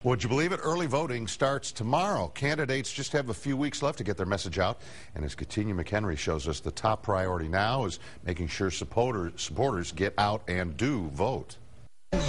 Would you believe it? Early voting starts tomorrow. Candidates just have a few weeks left to get their message out. And as Katina McHenry shows us, the top priority now is making sure supporters get out and do vote.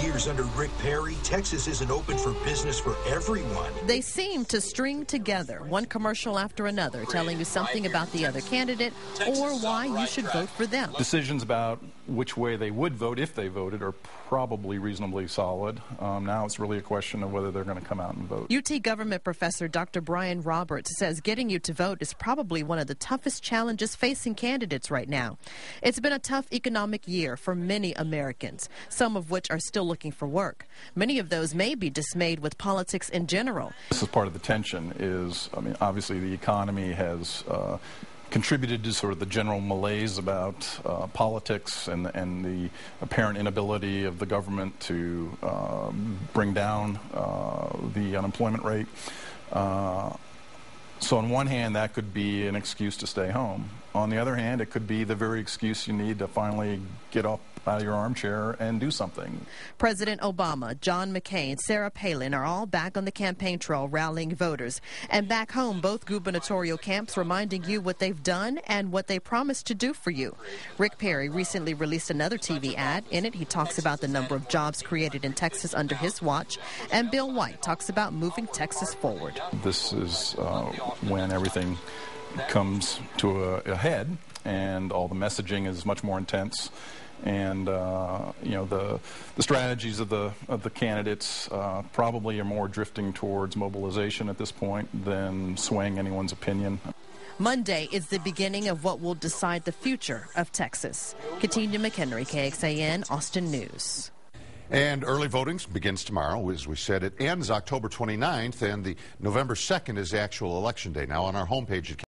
Years under Rick Perry, Texas isn't open for business for everyone. They seem to string together one commercial after another, telling you something about the other candidate or why you should vote for them. Decisions about which way they would vote if they voted are probably reasonably solid. Now it's really a question of whether they're going to come out and vote. UT government professor Dr. Brian Roberts says getting you to vote is probably one of the toughest challenges facing candidates right now. It's been a tough economic year for many Americans, some of which are still looking for work. Many of those may be dismayed with politics in general. This is part of the tension is, obviously the economy has contributed to sort of the general malaise about politics and the apparent inability of the government to bring down the unemployment rate. So on one hand, that could be an excuse to stay home. On the other hand, it could be the very excuse you need to finally get up out of your armchair and do something. President Obama, John McCain, Sarah Palin are all back on the campaign trail rallying voters. And back home, both gubernatorial camps reminding you what they've done and what they promised to do for you. Rick Perry recently released another TV ad. In it, he talks about the number of jobs created in Texas under his watch. And Bill White talks about moving Texas forward. This is when everything comes to a head and all the messaging is much more intense. And the strategies of the candidates probably are more drifting towards mobilization at this point than swaying anyone's opinion. Monday is the beginning of what will decide the future of Texas. Katina McHenry, KXAN, Austin News. And early voting begins tomorrow. As we said, it ends October 29th, and the November 2nd is the actual election day. Now on our homepage at